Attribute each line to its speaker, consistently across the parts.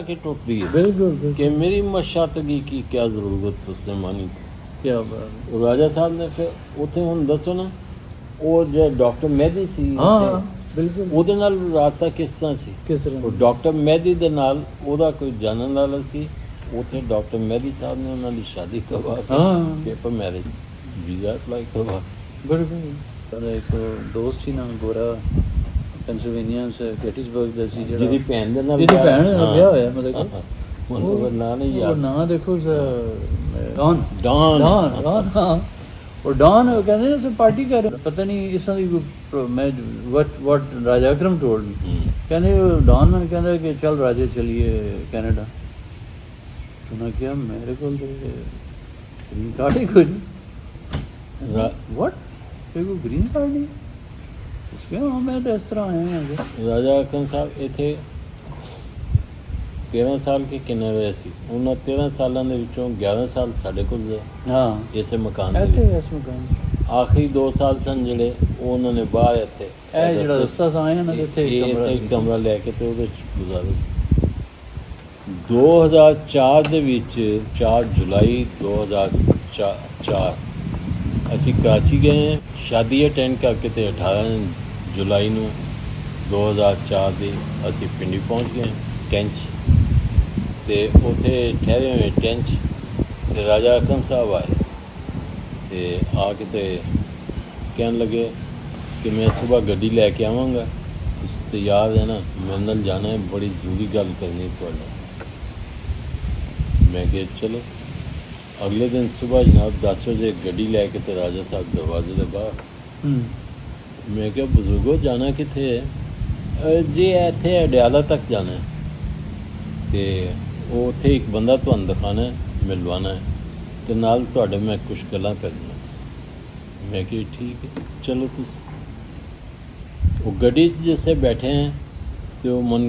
Speaker 1: आके टूटती है
Speaker 2: बिल्कुल बिल्कुल।
Speaker 1: कि मेरी मशातगी की क्या ज़रूरत उसने मानी।
Speaker 2: क्या बात है।
Speaker 1: राजा साहब ने फिर उत्थे हुण दसो ना ਉਹ जो डॉक्टर मेहदी सी
Speaker 2: ਹਾਂ ਬਿਲਕੁਲ
Speaker 1: ਉਹਦੇ ਨਾਲ ਰਾਬਤਾ ਕਿਸ ਤਰ੍ਹਾਂ ਸੀ।
Speaker 2: ਕਿਸ ਤਰ੍ਹਾਂ
Speaker 1: ਉਹ ਡਾਕਟਰ ਮਹਿਦੀ ਦੇ ਨਾਲ ਉਹਦਾ ਕੋਈ ਜਾਣਨ ਵਾਲਾ ਸੀ। ਉੱਥੇ ਡਾਕਟਰ ਮਹਿਦੀ ਸਾਹਿਬ ਨੇ ਉਹਨਾਂ ਦੀ ਸ਼ਾਦੀ ਕਰਵਾ ਕੇ
Speaker 2: ਹਾਂ
Speaker 1: ਪੇਪਰ ਮੈਰਿਜ ਵੀਜ਼ਾ ਅਪਲਾਈ ਕਰਵਾ।
Speaker 2: ਬਿਲਕੁਲ। ਸਾਡਾ ਇੱਕ ਦੋਸਤ ਸੀ ਨਾਮ ਗੋਰਾ ਪੈਨਸਿਲਵੇਨੀਆ ਸੇ ਗੈਟਿਸਬਰਗ ਦਾ ਸੀ
Speaker 1: ਜਿਹਦੀ ਭੈਣ ਦੇ ਨਾਲ
Speaker 2: ਜਿਹਦੀ ਭੈਣ ਦਾ ਵਿਆਹ ਹੋਇਆ ਮਤਲਬ ਕਿ
Speaker 1: ਉਹਦਾ ਨਾਂ ਨਹੀਂ
Speaker 2: ਉਹ
Speaker 1: ਯਾਦ।
Speaker 2: ਨਾਂ ਦੇਖੋ ਡਾਨ
Speaker 1: ਡਾਨ
Speaker 2: ਡਾਨ ਡਾਨ ਹਾਂ ਉਹ ਡਾਨ ਉਹ ਕਹਿੰਦੇ ਨੇ ਅਸੀਂ ਪਾਰਟੀ ਕਰ ਰਹੇ ਪਤਾ ਨਹੀਂ ਇਸ ਤਰ੍ਹਾਂ ਦੀ ਮੈਂ ਵਟ ਰਾਜਾ ਅਕਰਮ ਟੋਲਡ ਮੀ ਕਹਿੰਦੇ ਉਹ ਡਾਨ ਮੈਨੂੰ ਕਹਿੰਦਾ ਕਿ ਚੱਲ ਰਾਜੇ ਚਲੀਏ ਕੈਨੇਡਾ। ਉਹਨਾਂ ਕਿਹਾ ਮੇਰੇ ਕੋਲ ਤੇ ਗ੍ਰੀਨ ਕਾਰਡ ਹੀ ਕੋਈ ਨਹੀਂ। ਵਟ ਤੇ ਕੋਈ ਗ੍ਰੀਨ ਕਾਰਡ ਨਹੀਂ। ਉਸ ਕਿਹਾ ਹਾਂ ਮੈਂ ਤਾਂ ਇਸ ਤਰ੍ਹਾਂ ਆਇਆ ਹਾਂ।
Speaker 1: ਰਾਜਾ ਅਕਰਮ ਸਾਹਿਬ ਇੱਥੇ 13 ਸਾਲ ਕੇ ਕਿੰਨੇ ਰਹੇ ਸੀ। ਉਹਨਾਂ 13 ਸਾਲਾਂ ਦੇ ਵਿੱਚੋਂ 11 ਸਾਲ ਸਾਡੇ ਕੋਲ ਰਹੇ
Speaker 2: ਹਾਂ
Speaker 1: ਇਸੇ ਮਕਾਨ ਦੇ
Speaker 2: ਇੱਥੇ
Speaker 1: ਵਿੱਚ।
Speaker 2: ਇਸ ਮਕਾਨ
Speaker 1: ਆਖਰੀ 2 ਸਾਲ ਸਨ ਜਿਹੜੇ ਉਹ ਉਹਨਾਂ ਨੇ ਬਾਹਰ ਇੱਥੇ
Speaker 2: ਇਹ ਜਿਹੜਾ ਰਸਤਾ ਸਾਇਆ ਨਾ ਇੱਥੇ
Speaker 1: ਇੱਕ ਕਮਰਾ ਲੈ ਕੇ ਤੇ ਉਹਦੇ ਚ ਗੁਜ਼ਾਰੇ ਸੀ। 2004 ਦੇ ਵਿੱਚ 4 ਜੁਲਾਈ 2004 ਅਸੀਂ ਕਰਾਚੀ ਗਏ। ਸ਼ਾਦੀ ਅਟੈਂਡ ਕਰਕੇ ਤੇ 18 ਜੁਲਾਈ ਨੂੰ 2004 ਦੇ ਅਸੀਂ ਪਿੰਡੀ ਪਹੁੰਚ ਗਏ ਟੈਂਚ ਤੇ ਉੱਥੇ ਠਹਿਰੇ ਹੋਏ ਟੈਂਚ ਤੇ ਰਾਜਾ ਅਕਰਮ ਸਾਹਿਬ ਆਏ ਤੇ ਆ ਕੇ ਤੇ ਕਹਿਣ ਲੱਗੇ ਕਿ ਮੈਂ ਸੁਬਾਹ ਗੱਡੀ ਲੈ ਕੇ ਆਵਾਂਗਾ ਤੁਸੀਂ ਤਿਆਰ ਰਹਿਣਾ ਮੇਰੇ ਨਾਲ ਜਾਣਾ ਹੈ ਬੜੀ ਜ਼ਰੂਰੀ ਗੱਲ ਕਰਨੀ ਤੁਹਾਡੇ ਨਾਲ। ਮੈਂ ਕਿਹਾ ਚਲੋ। ਅਗਲੇ ਦਿਨ ਸੁਬਾਹ ਜਨਾਬ 10 ਵਜੇ ਗੱਡੀ ਲੈ ਕੇ ਤੇ ਰਾਜਾ ਸਾਹਿਬ ਦਰਵਾਜ਼ੇ ਦੇ ਬਾਹਰ। ਮੈਂ ਕਿਹਾ ਬਜ਼ੁਰਗੋ ਜਾਣਾ ਕਿੱਥੇ ਹੈ ਜੀ ਇੱਥੇ ਅਡਿਆਲਾ ਤੱਕ ਜਾਣਾ ਹੈ ਤੇ ਉਹ ਉੱਥੇ ਇੱਕ ਬੰਦਾ ਤੁਹਾਨੂੰ ਦਿਖਾਉਣਾ ਹੈ ਮਿਲਵਾਉਣਾ ਹੈ ਤੇ ਨਾਲ ਤੁਹਾਡੇ ਮੈਂ ਕੁਛ ਗੱਲਾਂ ਕਰਨੀਆਂ। मैं कि ठीक है चलो तुम वो गड्डी जिससे बैठे हैं तो मन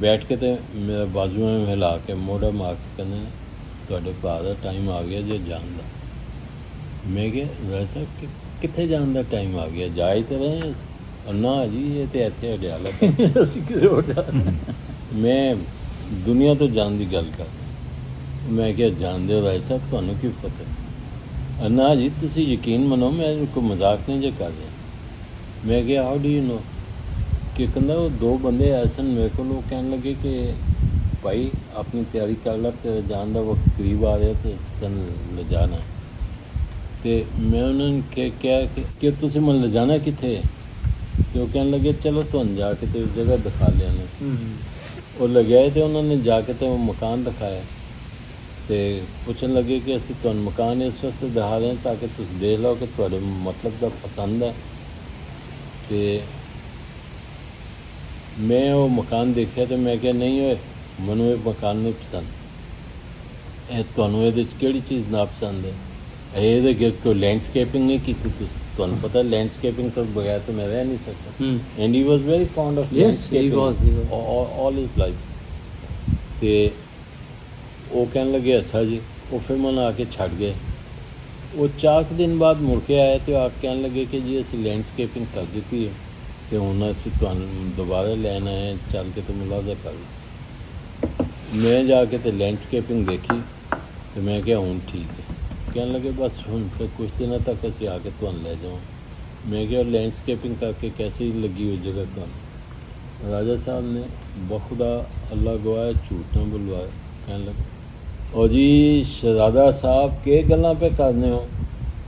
Speaker 1: बैठ के तो मेरा बाजुआ में हिला के मोड़ा मार के कहने थोड़े भरा का टाइम आ गया जो जान का। मैं क्या वैसा कितने जान का टाइम आ गया जा ही तो रहे हैं और ना जी ये तो इतने अडियाला मैं दुनिया तो जान की गल कर। मैं क्या जानते हो भाई साहब तुहानू की पता ना जी तुसी यकीन मनो मैं कोई मजाक नहीं जे कर रहा। मैं क्या हाउ डू यू नो कि कहना वो 2 बंदे आए सन मेरे को लोग कहने लगे कि भाई अपनी तैयारी कर ला तेरे जान का वक्त करीब आ रहा तो इस दिन ले जाना। तो मैं उन्होंने क्या कि तुसी मन ले जाना कितने तो वो कहने लगे चलो तुम जाके तो जगह दिखा लिया। वो ले गए तो उन्होंने जाके तो वो मकान दिखाया तो पूछन लगे कि असं तुम मकान इस वास्ते दिखा रहे हैं ताकि तुम देख लो कि थोड़े मतलब का पसंद है। तो मैं वो मकान देखा तो मैं क्या नहीं होए मैनू ये मकान नहीं पसंद तुहानू ये केड़ी चीज़ ना पसंद है ये कोई लैंडस्केपिंग नहीं की तुहानू पता लैंडस्केपिंग तो बगैर तो मैं रह नहीं सकता। And he was very fond of landscaping all his life. तो वो कहने लगे अच्छा जी वो फिर मन आके छड़ गए। वो 4 दिन बाद मुड़ के आए तो आप कहने लगे कि जी असी लैंडस्केपिंग कर दी है तो हूँ असी दोबारा लैना है चल के तो मुलाजा कर। मैं जाके तो लैंडस्केपिंग देखी तो मैं क्या हूँ ठीक है। कहने लगे बस हूँ फिर कुछ दिनों तक असी आके तुम ले जाओ। मैं क्या लैंडस्केपिंग करके कैसी लगी हुई जगह तुम। राजा साहब ने बखुदा अल्लाह गवाया झूठ ना बुलवाया। कहने लगे और जी शहजादा साहब के गल्लां पे करने हो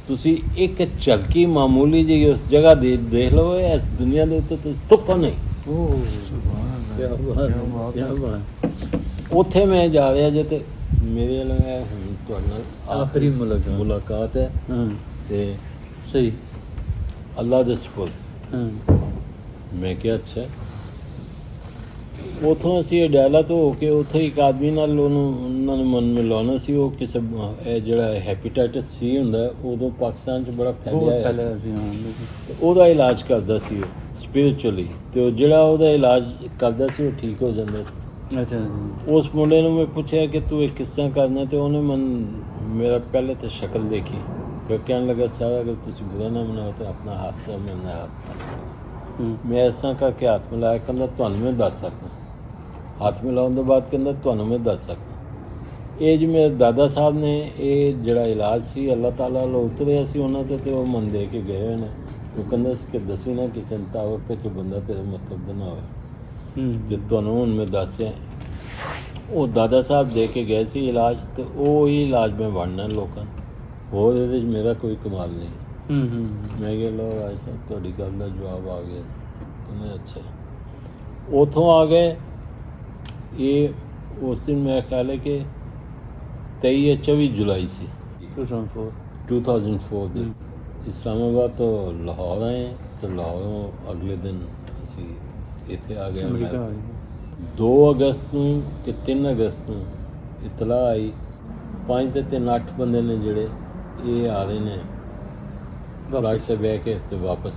Speaker 1: तुसी एक झलकी मामूली जी उस जगह देख लो इस दुनिया के उत्ते तुसी तुक्को नहीं। उत्थे मैं जा रहा जे ते मेरे
Speaker 2: आखिरी
Speaker 1: मुलाकात है ते
Speaker 2: सही
Speaker 1: अल्लाह दे सुपुर्द। मैं क्या अच्छा ਉੱਥੋਂ ਅਸੀਂ ਅਡਿਆਲਾ ਤੋਂ ਹੋ ਕੇ ਉੱਥੇ ਇੱਕ ਆਦਮੀ ਨਾਲ ਉਹਨਾਂ ਨੇ ਮਨ ਮਿਲਾਉਣਾ ਸੀ। ਉਹ ਕਿਸੇ ਇਹ ਜਿਹੜਾ ਹੈਪੇਟਾਈਟਸ ਸੀ ਹੁੰਦਾ ਉਦੋਂ ਪਾਕਿਸਤਾਨ 'ਚ ਬੜਾ ਫੈਲਿਆ ਸੀ ਉਹਦਾ ਇਲਾਜ ਕਰਦਾ ਸੀ ਉਹ ਸਪਿਰਿਚੁਅਲੀ ਤੇ ਉਹ ਜਿਹੜਾ ਉਹਦਾ ਇਲਾਜ ਕਰਦਾ ਸੀ ਉਹ ਠੀਕ ਹੋ ਜਾਂਦਾ ਸੀ।
Speaker 2: ਅੱਛਾ
Speaker 1: ਉਸ ਮੁੰਡੇ ਨੂੰ ਮੈਂ ਪੁੱਛਿਆ ਕਿ ਤੂੰ ਇਹ ਕਿਸ ਤਰ੍ਹਾਂ ਕਰਨਾ ਤੇ ਉਹਨੇ ਮੇਰਾ ਪਹਿਲੇ ਤਾਂ ਸ਼ਕਲ ਦੇਖੀ ਫਿਰ ਕਹਿਣ ਲੱਗਾ ਸਾਰਾ ਅਗਰ ਤੁਸੀਂ ਬੁਰਾ ਨਾ ਮਨਾਓ ਤਾਂ ਆਪਣਾ ਹੱਥ ਨਾਲ ਮੇਰਾ ਹੱਥ ਮੈਂ ਇਸ ਤਰ੍ਹਾਂ ਕਰਕੇ ਹੱਥ ਮਿਲਾਇਆ ਕਹਿੰਦਾ ਤੁਹਾਨੂੰ ਮੈਂ ਦੱਸ ਸਕਦਾ ਹੱਥ ਮਿਲਾਉਣ ਤੋਂ ਬਾਅਦ ਕਹਿੰਦਾ ਤੁਹਾਨੂੰ ਮੈਂ ਦੱਸ ਸਕਦਾ। ਇਹ ਜੀ ਮੇਰੇ ਦਾਦਾ ਸਾਹਿਬ ਨੇ ਇਹ ਜਿਹੜਾ ਇਲਾਜ ਸੀ ਅੱਲਾਹ ਤਾਲਾ ਵੱਲੋਂ ਉਤਰਿਆ ਸੀ ਉਹਨਾਂ 'ਤੇ ਉਹ ਮਨ ਦੇ ਕੇ ਗਏ ਹੋਏ ਨੇ। ਉਹ ਕਹਿੰਦਾ ਸੀ ਕਿ ਦੱਸੀ ਨਾ ਕਿਸੇ ਨੂੰ ਤਾਵਰ ਪੇ ਕਿ ਬੰਦਾ ਤੇਰੇ ਮਤਲਬ ਦਾ ਨਾ ਹੋਵੇ। ਜੇ ਤੁਹਾਨੂੰ ਹੁਣ ਮੈਂ ਦੱਸਿਆ ਉਹ ਦਾਦਾ ਸਾਹਿਬ ਦੇ ਕੇ ਗਏ ਸੀ ਇਲਾਜ, ਅਤੇ ਉਹ ਹੀ ਇਲਾਜ ਮੈਂ ਵੰਡਣਾ ਲੋਕਾਂ ਨੂੰ, ਹੋਰ ਇਹਦੇ 'ਚ ਮੇਰਾ ਕੋਈ ਕਮਾਲ ਨਹੀਂ। ਮੈਂ ਕਿਹਾ ਲਓ ਰਾਜ ਸਾਹਿਬ ਤੁਹਾਡੀ ਗੱਲ ਦਾ ਜਵਾਬ ਆ ਗਿਆ। ਕਹਿੰਦੇ ਅੱਛਾ। ਉੱਥੋਂ ਆ ਗਏ। ਇਹ ਉਸ ਦਿਨ ਮੇਰਾ ਖਿਆਲ ਹੈ ਕਿ 23 ਜਾਂ 24 ਜੁਲਾਈ ਸੀ 2004 ਦੇ। ਇਸਲਾਮਾਬਾਦ ਤੋਂ ਲਾਹੌਰ ਆਏ, ਅਤੇ ਲਾਹੌਰੋਂ ਅਗਲੇ ਦਿਨ ਅਸੀਂ ਇੱਥੇ ਆ ਗਏ ਅਮਰੀਕਾ। 2 ਅਗਸਤ ਨੂੰ ਅਤੇ 3 ਅਗਸਤ ਨੂੰ ਇਤਲਾਹ ਆਈ 5 ਤੇ 3 8 ਬੰਦੇ ਨੇ ਜਿਹੜੇ ਇਹ ਆ ਰਹੇ ਨੇ ਫਲਾਈਟ 'ਤੇ ਬਹਿ ਕੇ ਅਤੇ ਵਾਪਸ।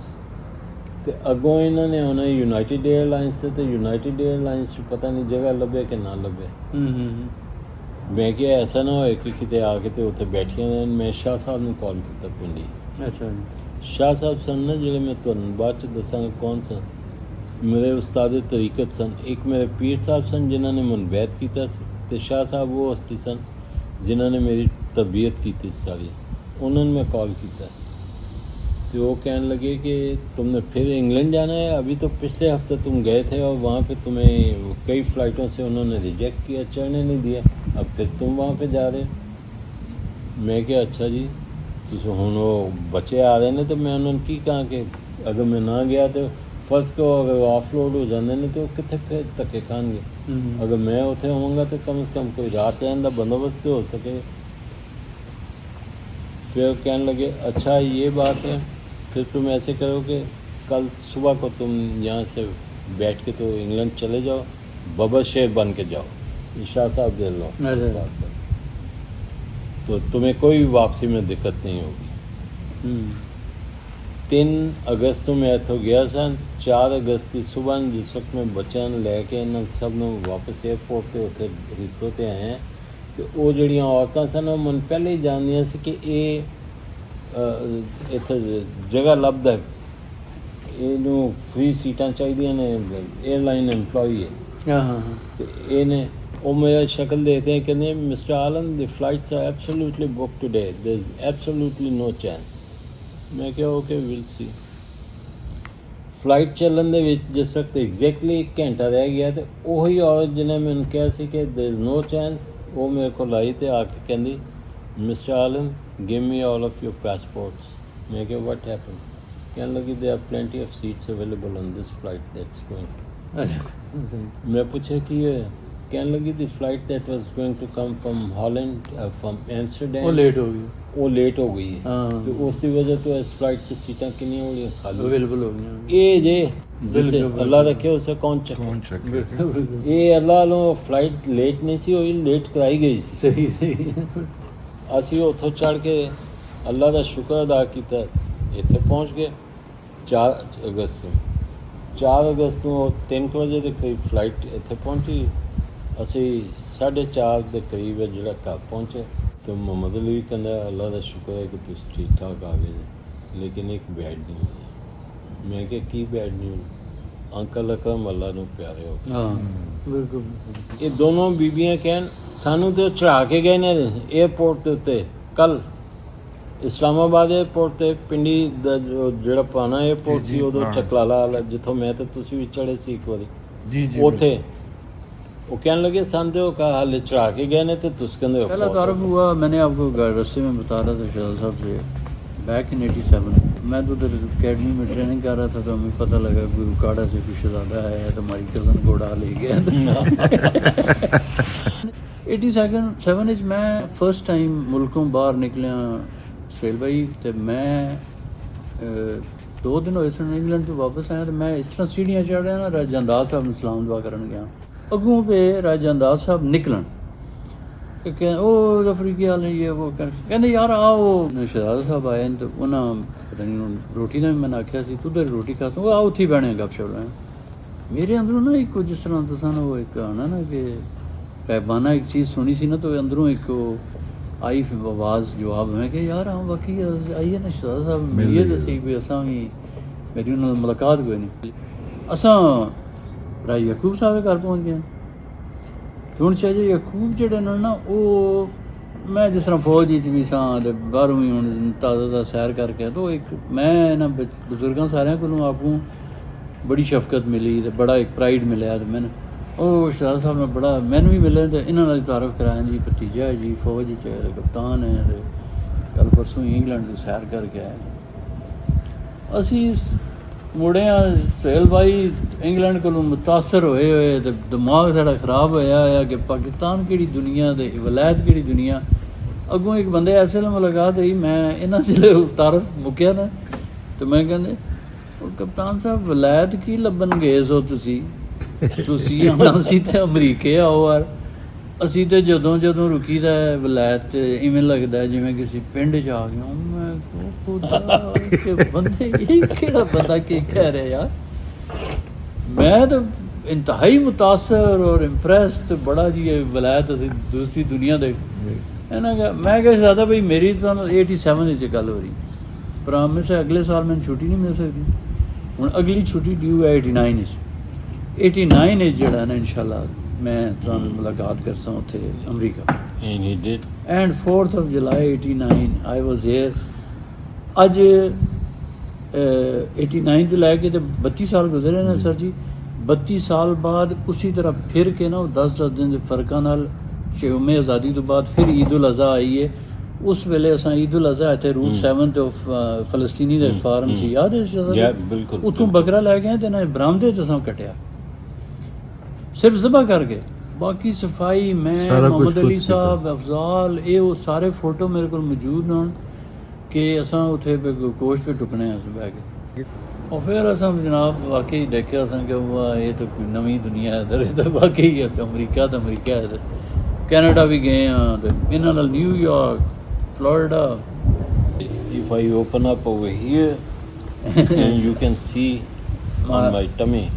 Speaker 1: ਅਤੇ ਅੱਗੋਂ ਇਹਨਾਂ ਨੇ ਹੁਣ ਯੂਨਾਈਟਿਡ ਏਅਰਲਾਈਨਸ 'ਤੇ ਯੂਨਾਈਟਿਡ ਏਅਰਲਾਈਨਸ 'ਚ ਪਤਾ ਨਹੀਂ ਜਗ੍ਹਾ ਲੱਭੇ ਕਿ ਨਾ ਲੱਭੇ। ਮੈਂ ਕਿਹਾ ਐਸਾ ਨਾ ਹੋਏ ਕਿ ਕਿਤੇ ਆ ਕੇ ਤੇ ਉੱਥੇ ਬੈਠੀਆਂ ਨੇ। ਮੈਂ ਸ਼ਾਹ ਸਾਹਿਬ ਨੂੰ ਕਾਲ ਕੀਤਾ ਪਿੰਡੀ।
Speaker 2: ਅੱਛਾ ਜੀ।
Speaker 1: ਸ਼ਾਹ ਸਾਹਿਬ ਸਨ ਨਾ ਜਿਹੜੇ ਮੈਂ ਤੁਹਾਨੂੰ ਬਾਅਦ 'ਚ ਦੱਸਾਂਗਾ ਕੌਣ ਸਨ। ਮੇਰੇ ਉਸਤਾਦ ਤਰੀਕਤ ਸਨ। ਇੱਕ ਮੇਰੇ ਪੀਰ ਸਾਹਿਬ ਸਨ ਜਿਨ੍ਹਾਂ ਨੇ ਮੈਨੂੰ ਬੈਤ ਕੀਤਾ ਸੀ, ਅਤੇ ਸ਼ਾਹ ਸਾਹਿਬ ਉਹ ਹਸਤੀ ਸਨ ਜਿਨ੍ਹਾਂ ਨੇ ਮੇਰੀ ਤਰਬੀਅਤ ਕੀਤੀ ਸਾਰੀ। ਉਹਨਾਂ ਨੂੰ ਮੈਂ ਕਾਲ ਕੀਤਾ तो वो कहने लगे कि तुमने फिर इंग्लैंड जाना है, अभी तो पिछले हफ्ते तुम गए थे और वहाँ पे तुम्हें कई फ़्लाइटों से उन्होंने रिजेक्ट किया, चढ़ने नहीं दिया, अब फिर तुम वहाँ पे जा रहे। मैं क्या अच्छा जी तुम हुण वो बच्चे आ रहे ने, तो मैं उन्होंने की कहा कि अगर मैं ना गया तो फर्स्ट को अगर ऑफलोड हो जाते हैं तो कितने फिर धक्के खाएंगे। अगर मैं उत्थे होऊंगा तो कम से कम कोई रात रहने का बंदोबस्त तो हो सके। फिर कहने लगे अच्छा ये बात है, फिर तुम ऐसे करो कि कल सुबह को तुम यहाँ से बैठ के तो इंग्लैंड चले जाओ, बबर शेर बन के जाओ। शाह साहब दे लो, तो तुम्हें कोई वापसी में दिक्कत नहीं होगी। 3 अगस्त में इतों गया सन। 4 अगस्त की सुबह जिस वक्त मैं बच्चों लैके इन्होंने सब ने वापस एयरपोर्ट पर उत्थे रीतो ते आए, तो वो जड़ियाँ औरतां सन वो मन पहले ही जानदियां सी कि ये इत्थे जगह लभदा ਇਹਨੂੰ फ्री सीटां चाहिए ने, एयरलाइन एम्प्लॉई है। तो इन्हें वो मेरा शक्ल देते हैं, कहते mister Alam the flights are absolutely book today, there is absolutely no chance. मैं क्या ओके विल सी। फ्लाइट चलन दे विच जिस वक्त एग्जैक्टली 1 घंटा रह गया तो वही औरत जिन्हें मैंने कहा सी कि देयर इज नो चांस, वो मेरे को लाई तो आके कहती mister Alam give me all of your passports. मैं क्या व्हाट हैपेंड? कहने लगी there are plenty of seats available on this flight that's going. मैं पूछा कि ये कहने लगी the flight that was going to come from Holland from Amsterdam
Speaker 2: वो लेट हो गई,
Speaker 1: वो लेट हो गई है। तो उसकी वजह तो इस फ्लाइट की सीटां कितनी हो गई खाली
Speaker 2: अवेलेबल हो गई।
Speaker 1: ये जे जिसे अल्लाह रखे उसे कौन चेक। ये अल्लाह लो फ्लाइट लेट नहीं सी हुई, लेट कराई गई सी।
Speaker 2: सही सही।
Speaker 1: ਅਸੀਂ ਉੱਥੋਂ ਚੜ੍ਹ ਕੇ ਅੱਲਾ ਦਾ ਸ਼ੁਕਰ ਅਦਾ ਕੀਤਾ, ਇੱਥੇ ਪਹੁੰਚ ਗਏ 4 ਅਗਸਤ ਨੂੰ। 4 ਅਗਸਤ ਨੂੰ 3 ਵਜੇ ਦੇ ਕਰੀਬ ਫਲਾਈਟ ਇੱਥੇ ਪਹੁੰਚੀ। ਅਸੀਂ 4:30 ਦੇ ਕਰੀਬ ਜਿਹੜਾ ਘਰ ਪਹੁੰਚੇ, ਤੇ ਮੁਹੰਮਦ ਅਲੀ ਵੀ ਕਹਿੰਦਾ ਅੱਲਾ ਦਾ ਸ਼ੁਕਰ ਹੈ ਕਿ ਤੁਸੀਂ ਠੀਕ ਠਾਕ ਆ ਗਏ ਜੀ, ਲੇਕਿਨ ਇੱਕ ਬੈਡ ਨਿਊਜ਼। ਮੈਂ ਕਿਹਾ ਕੀ ਬੈਡ ਨਿਊਜ਼? ਅੰਕਲ ਅਕਰਮ ਅੱਲਾ ਨੂੰ ਪਿਆਰੇ ਹੋ ਗਏ।
Speaker 2: ਬਿਲਕੁਲ।
Speaker 1: ਇਹ ਦੋਨੋਂ ਬੀਬੀਆਂ ਕਹਿਣ ਸਾਨੂੰ ਤੇ ਚੜਾ ਕੇ ਗਏ ਨੇ ਏਅਰਪੋਰਟ ਦੇ ਉੱਤੇ ਕੱਲ ਇਸਲਾਮਾਬਾਦ ਏਅਰਪੋਰਟ 'ਤੇ ਪਿੰਡੀ ਦਾ ਜਿਹੜਾ ਪੁਰਾਣਾ ਏਅਰਪੋਰਟ ਸੀ ਉਦੋਂ ਚਕਲਾਲਾ ਵਾਲਾ ਜਿੱਥੋਂ ਮੈਂ ਤੇ ਤੁਸੀਂ ਵੀ ਚੜ੍ਹੇ ਸੀ ਇੱਕ ਵਾਰੀ ਉੱਥੇ। वो कहने लगे संदेह का हाल चढ़ा के गए ने तो तुस्कंदे
Speaker 2: पहला तारुफ हुआ। मैंने आपको रास्ते में बता रहा था शहजाद साहब से बैक इन 87 मैं तो उधर अकेडमी में ट्रेनिंग कर रहा था, तो हमें पता लगा कोई उकाड़ा से कुछ ज़्यादा है, तो हमारी कज़न को उड़ा ले गया। 87 मैं फर्स्ट टाइम मुल्कों बाहर निकलिया सुहेल भाई, तो मैं 2 दिन होए सन इंग्लैंड तो वापस आया, तो मैं इस तरह सीढ़ियाँ चढ़ रहा ना राजा अंदाज साहब ने सलाम दुआ करन गया। अगों पे राजा अंदाज साहब निकलन ओ जफरी की हाल है ये वो कहते यार आओ। शहजादा साहब आए तो उन्हें पता नहीं रोटी का मैंने आख्या सी तू तेरी रोटी खा वो आओ उत्थे बहने गप शप रहे। मेरे अंदरों ना एक जिस तरह तुसा ना वो एक आना ना कि पैबाना एक चीज़ सुनी सी ना, तो अंदरों एक आई आवाज़ जवाब में कि यार हाँ बाकी आइए ना शहजादा साहब मिलिए तो सही भी असा भी मेरी उन्होंने मुलाकात कोई नहीं। असा राय यकूब साहब घर पहुँच गए। ਹੁਣ ਚਾਹੀਏ ਯਕੂਬ ਜਿਹੜੇ ਨੇ ਨਾ ਉਹ ਮੈਂ ਜਿਸ ਤਰ੍ਹਾਂ ਫੌਜ ਵਿੱਚ ਵੀ ਸਾਂ ਤੇ ਬਾਹਰੋਂ ਵੀ ਹੁਣ ਤਾਜ਼ਾ ਸੈਰ ਕਰਕੇ ਤਾਂ ਇੱਕ ਮੈਂ ਇਹਨਾਂ ਬਜ਼ੁਰਗਾਂ ਸਾਰਿਆਂ ਕੋਲੋਂ ਆਪੂ ਬੜੀ ਸ਼ਫਕਤ ਮਿਲੀ ਤੇ ਬੜਾ ਇੱਕ ਪ੍ਰਾਈਡ ਮਿਲਿਆ ਤੇ ਮੈਨੂੰ ਉਹ ਸ਼ਾਹ ਸਾਹਿਬ ਨਾਲ ਬੜਾ ਮੈਨੂੰ ਵੀ ਮਿਲਿਆ ਤੇ ਇਹਨਾਂ ਨਾਲ ਤਾਰਫ ਕਰਾਇਆ ਜੀ ਭਤੀਜਾ ਹੈ ਜੀ ਫੌਜ ਵਿੱਚ ਹੈ ਕਪਤਾਨ ਹੈ ਤੇ ਕੱਲ ਪਰਸੋਂ ਇੰਗਲੈਂਡ ਦੀ ਸੈਰ ਕਰਕੇ ਆਇਆ। ਅਸੀਂ ਮੁੜੇ ਆ ਸੁਹੇਲ ਭਾਈ ਇੰਗਲੈਂਡ ਕੋਲੋਂ ਮੁਤਾਸਰ ਹੋਏ ਤੇ ਦਿਮਾਗ ਸਾਡਾ ਖਰਾਬ ਹੋਇਆ ਕਿ ਪਾਕਿਸਤਾਨ ਕਿਹੜੀ ਦੁਨੀਆ ਦੇ ਵਲਾਇਤ ਕਿਹੜੀ ਦੁਨੀਆ। ਅੱਗੋਂ ਇੱਕ ਬੰਦੇ ਐਸੇ ਨਾਲ ਮੁਲਾਕਾਤ ਹੋਈ ਮੈਂ ਇਹਨਾਂ ਦੇ ਤਾਰਫ ਮੁੱਕਿਆ ਨਾ ਤੇ ਮੈਂ ਕਹਿੰਦੇ ਉਹ ਕਪਤਾਨ ਸਾਹਿਬ ਵਲਾਇਤ ਕੀ ਲੱਭਣ ਗਏ ਸੋ ਤੁਸੀਂ ਆਉਣਾ ਅਸੀਂ ਤੇ ਅਮਰੀਕੇ ਆਓ ਯਾਰ ਅਸੀਂ ਤੇ ਜਦੋਂ ਰੁਕੀਦਾ ਵਲਾਇਤ ਤੇ ਇਵੇਂ ਲੱਗਦਾ ਜਿਵੇਂ ਕਿਸੇ ਪਿੰਡ 'ਚ ਆ ਗਿਆ। ਮੈਂ ਖੁਦਾ ਕਿ ਬੰਦੇ ਇਹ ਕਿਹੜਾ ਬੰਦਾ ਕੀ ਕਹਿ ਰਿਹਾ ਯਾਰ। ਮੈਂ ਤਾਂ ਇੰਤਹਾਈ ਮੁਤਾਸਰ ਔਰ ਇੰਪ੍ਰੈਸ ਤੇ ਬੜਾ ਜੀ ਇਹ ਵਲਾਇਤ ਅਸੀਂ ਦੂਸਰੀ ਦੁਨੀਆ ਦੇ ਇਹਨਾਂ ਦਾ। ਮੈਂ ਕਿਹਾ ਸ਼ਾਦਾ ਭਾਈ ਮੇਰੀ ਤਾਂ 87 ਵਿੱਚ ਗੱਲ ਹੋ ਰਹੀ ਪ੍ਰੋਮਿਸ ਹੈ ਅਗਲੇ ਸਾਲ ਮੈਨੂੰ ਛੁੱਟੀ ਨਹੀਂ ਮਿਲ ਸਕਦੀ। ਹੁਣ ਅਗਲੀ ਛੁੱਟੀ ਡਿਊ ਹੈ 89 ਵਿੱਚ 89 ਵਿੱਚ ਜਿਹੜਾ ਨਾ ਇਨਸ਼ਾਅੱਲਾ ਮੈਂ ਤੁਹਾਨੂੰ ਮੁਲਾਕਾਤ ਕਰਸਾਂ ਉੱਥੇ America and 4th of July 89 I was here. ਅੱਜ 89 ਤੋਂ ਲੈ ਕੇ ਤੇ 32 ਸਾਲ ਗੁਜ਼ਰੇ ਨੇ ਸਰ ਜੀ। 32 ਸਾਲ ਬਾਅਦ ਉसी ਤਰ੍ਹਾਂ ਫਿਰ ਕੇ ਨਾ ਉਹ 10 ਦਿਨ ਦੇ ਫਰਕਾਂ ਨਾਲ ਸ਼ਿਉਮੇ ਆਜ਼ਾਦੀ ਤੋਂ ਬਾਅਦ ਫਿਰ ਈਦ ਉਲ ਅਜ਼ਹਾ ਆਈ ਹੈ। ਉਸ ਵੇਲੇ ਅਸਾਂ ਈਦ ਉਲ ਅਜ਼ਹਾ ਇੱਥੇ ਰੂਟ 7 ਤੋਂ ਫਲਸਤੀਨੀ ਦੇ ਫਾਰਮ ਸੀ ਯਾਦ ਹੈ ਬਿਲਕੁਲ ਉੱਥੋਂ ਬੱਕਰਾ ਲੈ ਗਏ ਤੇ ਨਾ ਬਰਾਮਦੇ 'ਚ ਅਸਾਂ ਕੱਟਿਆ ਸਿਰਫ ਜ਼ਬਾ ਕਰਕੇ। ਬਾਕੀ ਸਫਾਈ ਮੈਂ ਮੁਹੰਮਦ ਅਲੀ ਸਾਹਿਬ ਅਫਜ਼ਾਲ ਇਹ ਉਹ ਸਾਰੇ ਫੋਟੋ ਮੇਰੇ ਕੋਲ ਮੌਜੂਦ ਹਨ ਕਿ ਅਸਾਂ ਉੱਥੇ ਗੋਸ਼ਤ 'ਤੇ ਟੁਕਣੇ ਆ ਬਹਿ ਕੇ। और फिर असां जनाब वाकई देखा कि वाह ये तो कोई नवी दुनिया है इधर इधर वाकई है अमरीका तो अमरीका है कैनेडा भी गए हाँ तो इन्हों नाल New York Florida.
Speaker 1: If I open up over here and you can see on my tummy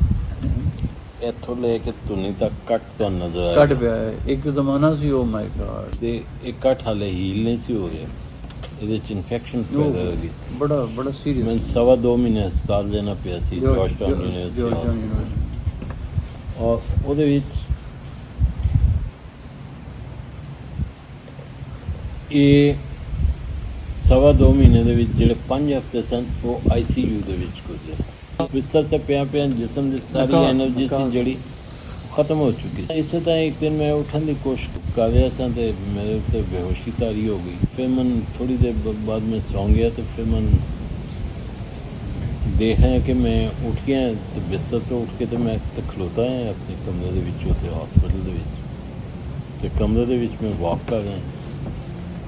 Speaker 1: ਇੱਥੋਂ ਲੈ ਕੇ ਧੁਨੀ ਤੱਕ ਕੱਟ ਤਾਂ ਨਜ਼ਰ ਆਇਆ
Speaker 2: ਕੱਟ ਪਿਆ ਹੈ। ਇੱਕ ਜ਼ਮਾਨਾ ਸੀ ਉਹ ਮਾਈ ਗॉड
Speaker 1: ਤੇ ਇਹ ਕੱਟ ਹਾਲੇ ਹੀਲ ਨਹੀਂ ਸੀ ਹੋ ਰਿਹਾ ਇਹਦੇ ਚ ਇਨਫੈਕਸ਼ਨ ਪੈਦਾ ਹੋ ਗਈ
Speaker 2: ਬੜਾ ਸੀਰੀਅਸ।
Speaker 1: ਮੈਂ 2.5 ਮਹੀਨੇ ਹਸਪਤਾਲ ਜਾਣਾ ਪਿਆ ਸੀ ਜੌਰਜਟਾਊਨ ਯੂਨੀਵਰਸਿਟੀ ਔਰ ਉਹਦੇ ਵਿੱਚ ਇਹ 2.5 ਮਹੀਨੇ ਦੇ ਵਿੱਚ ਜਿਹੜੇ 5 ਹਫ਼ਤੇ ਸਨ ਉਹ ICU ਦੇ ਵਿੱਚ ਗੁਜ਼ਰੇ। ਬਿਸਤਰ ਤੇ ਪਿਆ ਜਿਸਮ ਦੀ ਸਾਰੀ ਐਨਰਜੀ ਸੀ ਜਿਹੜੀ ਖਤਮ ਹੋ ਚੁੱਕੀ ਸੀ। ਇਸੇ ਤਰ੍ਹਾਂ ਇੱਕ ਦਿਨ ਮੈਂ ਉੱਠਣ ਦੀ ਕੋਸ਼ਿਸ਼ ਕਰ ਰਿਹਾ ਸਾਂ ਤੇ ਮੇਰੇ ਉੱਤੇ ਬੇਹੋਸ਼ੀ ਤਾਰੀ ਹੋ ਗਈ। ਫਿਰ ਮੈਂ ਥੋੜੀ ਦੇਰ ਬਾਅਦ ਮੈਂ ਸੌਂ ਗਿਆ ਤੇ ਫਿਰ ਮੈਂ ਦੇਖਿਆ ਕਿ ਮੈਂ ਉੱਠ ਗਿਆ ਤੇ ਬਿਸਤਰ ਤੋਂ ਉੱਠ ਕੇ ਤੇ ਮੈਂ ਖਲੋਤਾ ਹਾਂ ਆਪਣੇ ਕਮਰੇ ਦੇ ਵਿੱਚ ਉੱਥੇ ਹਸਪੀਟਲ ਦੇ ਵਿੱਚ ਤੇ ਕਮਰੇ ਦੇ ਵਿੱਚ ਮੈਂ ਵਾਕ ਕਰ ਰਿਹਾ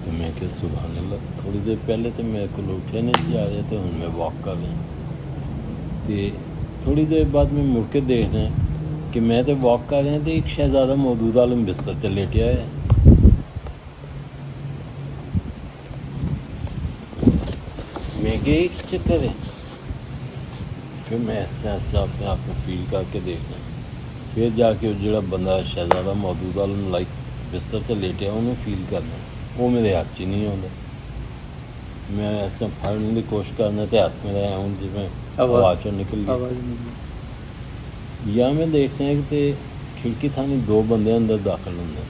Speaker 1: ਤੇ ਮੈਂ ਕਿਹਾ ਸੁਭਾਨ ਅੱਲਾਹ ਥੋੜੀ ਦੇਰ ਪਹਿਲੇ ਤੇ ਮੇਰੇ ਕੋਲ ਉੱਠਿਆ ਨਹੀਂ ਸੀ ਆ ਰਿਹਾ ਤੇ ਹੁਣ ਮੈਂ ਵਾਕ ਕਰ ਰਿਹਾ ਤੇ ਥੋੜੀ ਦੇਰ ਬਾਅਦ ਮੈਂ ਮੁੜ ਕੇ ਦੇਖ ਰਿਹਾ कि मैं तो वॉक कर रहे हैं तो एक शहजादा मौजूद आलम बिस्तर से लेटिया है। मैं क्या एक चक्कर है फिर मैं ऐसे अपने आप को फील करके देखना फिर जाके जो बंदा शहजादा मौजूद आलम लाइक बिस्तर से लेटिया उन्हें फील करना वो मेरे हाथ च नहीं आता। मैं ऐसा फड़ने की कोशिश करना तो हाथ मेरा हूँ जिमें आवाज़ चो निकल गई या मैं देखते हैं कि खिड़की थानी 2 बंदे अंदर दाखिल होंगे।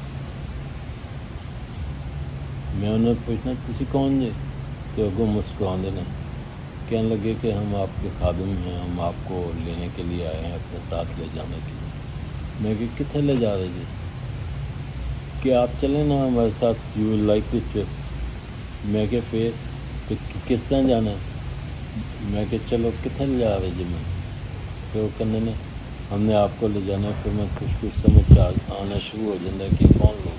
Speaker 1: मैं उन्हें पूछना तुसी कौन जे तो अगों मुस्कुराते हैं कहने लगे कि हम आपके खादिम हैं हम आपको लेने के लिए आए हैं अपने साथ ले जाने के लिए। मैं कि कितने ले जा रहे जी कि आप चलें ना हमारे साथ you will like this trip. मैं कि फिर किस तरह जाना है मैं कि चलो कितने ले जा रहे जी मैं फिर वो कहने ने हमने आपको ले जाना फिर मैं कुछ समझ आना शुरू हो जाता कि कौन लोग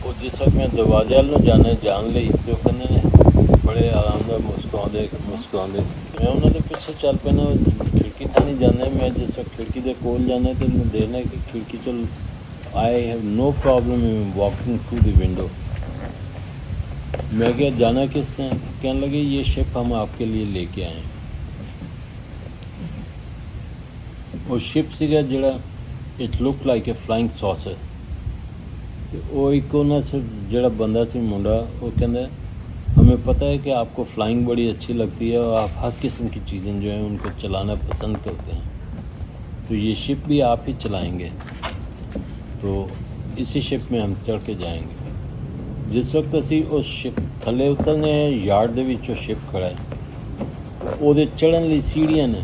Speaker 1: और जिस वक्त मैं दरवाजे वालों जाने जान ली तो कहने ने बड़े आरामदार मुस्कुराते मैं उन्होंने पीछे चल पैना खिड़की था नहीं जाना मैं जिस वक्त खिड़की के कोल जाना तो मैं देखना कि खिड़की चल I have no problem in walking through the window. मैं क्या जाना किस से कहने लगे ये शिप हम आपके लिए लेके आए हैं। ਉਹ ਸ਼ਿਪ ਸੀਗਾ ਜਿਹੜਾ it look like a flying saucer ਤੇ ਉਹ ਇੱਕ ਉਹਨਾਂ ਜਿਹੜਾ ਬੰਦਾ ਸੀ ਮੁੰਡਾ ਉਹ ਕਹਿੰਦਾ हमें पता है कि आपको फ्लाइंग बड़ी अच्छी लगती है और आप हर किस्म की चीज़ें जो हैं उनको चलाना पसंद करते हैं तो ये शिप भी आप ही चलाएंगे। तो इसी शिप में हम चढ़ के जाएंगे। जिस वक्त असी उस शिप थले उतरने यार्ड दे विच वो शिप खड़ा है, ਉਹਦੇ चढ़न ਲਈ सीढ़ियां ने।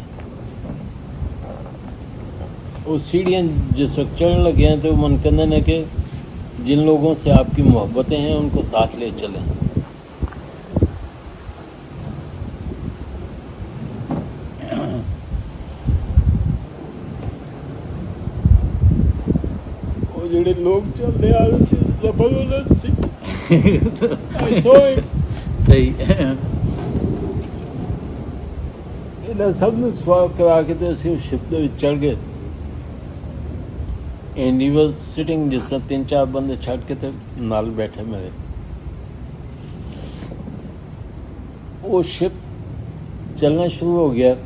Speaker 1: वो सीढ़ियां जिस वक्त चढ़ने लगे हैं तो मन कहते हैं कि जिन लोगों से आपकी मोहब्बतें हैं उनको साथ ले चलें। वो ਜਿਹੜੇ लोग चलते आ रहे थे जबरदस्त सी I saw him।
Speaker 2: ਸਹੀ
Speaker 1: ਇਹਨਾਂ ਸਭ ਨੂੰ ਸਵਾਰ ਕਰਾ ਕੇ ਤੇ ਅਸੀਂ ਉਸ ਸ਼ਿਪ ਦੇ ਵਿੱਚ ਚੜ ਗਏ। ਐਂਡ ਹੀ ਵਾਸ ਸਿਟਿੰਗ, ਜਿਸ ਤਰ੍ਹਾਂ 3-4 ਬੰਦੇ ਛੱਡ ਕੇ ਤੇ ਨਾਲ ਬੈਠੇ ਮੇਰੇ। ਉਹ ਸ਼ਿਪ ਚੱਲਣਾ ਸ਼ੁਰੂ ਹੋ ਗਿਆ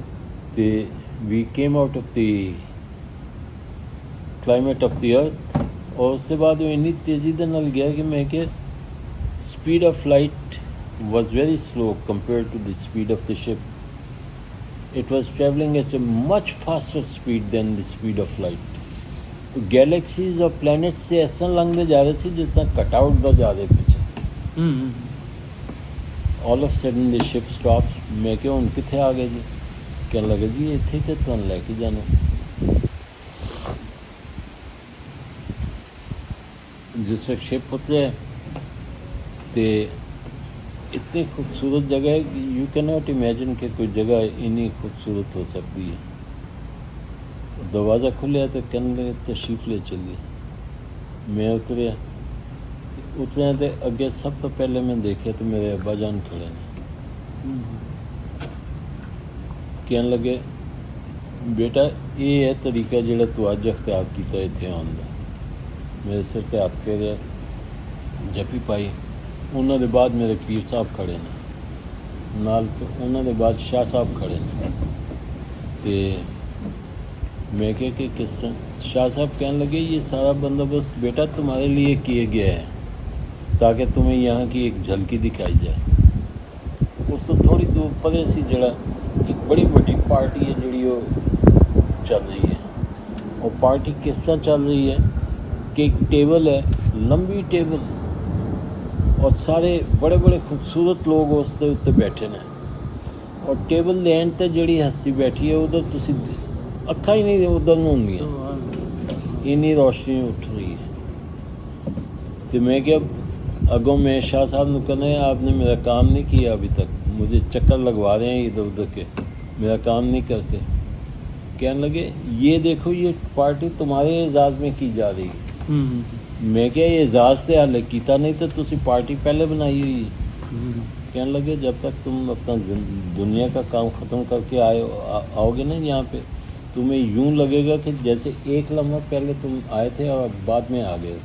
Speaker 1: ਤੇ we came out of the climate of the earth. और उसके बाद वो इतनी तेज़ी के नाल गया कि मैं कि speed of light was very slow compared to the speed of the ship. It was traveling at a much faster speed than the speed of light. Galaxies और planets से ऐसा लंघते जा रहे थे जैसा कटआउट का जा रहे पीछे। All of a sudden the ship stops। मैं क्या उन किथे आ गए जी? कहने लगे जी इत्थे ते तुहानू लैके जाना। जिस वक्त शिप उतरे तो इतनी खूबसूरत जगह है कि यू कैन नॉट इमेजिन कि कोई जगह इतनी खूबसूरत हो सकती है। दरवाज़ा खुलिया तो कहने लगे तशरीफ़ ले चलिए। मैं उतरिया तो अगे सब तो पहले मैं देखे तो मेरे अब्बा जान खड़े ने। कहने लगे बेटा ये है तरीका जो तू अज अख्तियार किया इत्थे आउण दा। मेरे सिर पर हाथ फेरे, जपी पाई। उन्होंने बाद मेरे पीर साहब खड़े ने नाल, उन्होंने बाद शाह साहब खड़े ने। तो मैं क्या कि किस शाह साहब कहने लगे ये सारा बंदोबस्त बेटा तुम्हारे लिए किया गया है ताकि तुम्हें यहाँ की एक झलकी दिखाई जाए। उस तो थोड़ी दूर परे सी जड़ा एक बड़ी बड़ी पार्टी है जी वो चल रही है। और पार्टी किस तरह चल रही है कि एक टेबल है, लंबी टेबल, और सारे बड़े बड़े खूबसूरत लोग उसके उत्ते बैठे ने। और टेबल दे एंड ते जिहड़ी हस्ती बैठी है उधर तुसी अक्खां ही नहीं उधर नूं होंदियां, इन्नी रोशनी उठ रही है। तो मैं क्या अगों मैं शाह साहब ने कहना है आपने मेरा काम नहीं किया अभी तक, मुझे चक्कर लगवा रहे हैं इधर उधर के, मेरा काम नहीं करते। कहने लगे ये देखो ये पार्टी तुम्हारे एजाज़ में की जा रही है। मैं क्या ये एजाज से हाले कीता नहीं तो तुसी पार्टी पहले बनाई हुई है। कहने लगे जब तक तुम अपना दुनिया का काम ख़त्म करके आओगे ना यहाँ पे, तुम्हें यूं लगेगा कि जैसे एक लम्हा पहले तुम आए थे और बाद में आ गए।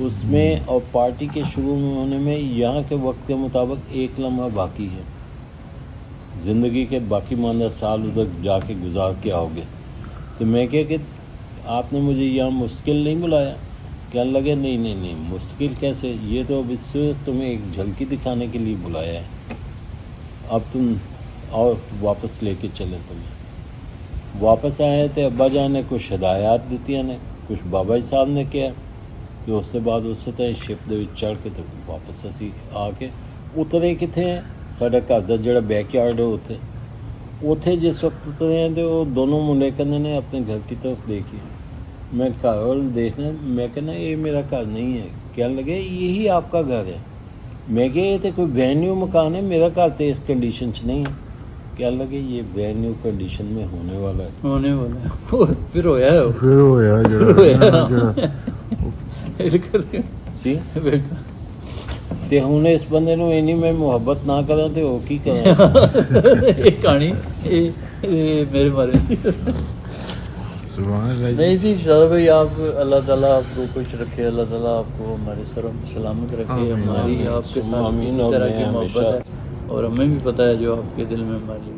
Speaker 1: उसमें और पार्टी के शुरू में होने में यहाँ के वक्त के मुताबिक एक लम्हा बाकी है। ज़िंदगी के बाकी मानदा साल उधर जाके गुजार के आओगे। तो मैं क्या कि आपने मुझे यहाँ मुश्किल नहीं बुलाया। कहने लगे नहीं नहीं नहीं मुश्किल कैसे, ये तो अब इससे तुम्हें एक झलकी दिखाने के लिए बुलाया है। अब तुम और वापस लेके चले। तुम्हें वापस आए थे अब्बा जान ने कुछ हिदायत दी ने, कुछ बाबा जी साहब ने किया। तो उसके बाद उससे तो शिप दे विच चढ़ के तो वापस असी आके उतरे किथे हैं साडा घर दा जिहड़ा बैकयार्ड है उत्थे जिस वक्त उतरे हैं तो वो दोनों मुंडे कहने ने अपने घर की तरफ देखिए। मैं घर वाल देखना, मैं कहना ये मेरा घर नहीं है। कहने लगे यही आपका घर है। मैं क्या ये तो कोई ब्रांड न्यू मकान है, मेरा घर तो इस कंडीशन नहीं है। कहने लगे ये ब्रांड न्यू कंडीशन में होने वाला है।
Speaker 2: फिर होया
Speaker 1: सी ते हुण इस बंदे नूं इन्नी मैं मुहब्बत ना करा तो वो की करा।
Speaker 2: एक कहानी मेरे बारे नहीं जी शाह भाई, आप अल्लाह ताला आपको खुश रखे, अल्लाह ताला आपको हमारे सरों पर सलामत रखे। हमारी आपके साथ इसी तरह की मोहब्बत है और हमें भी पता है जो आपके दिल में हमारी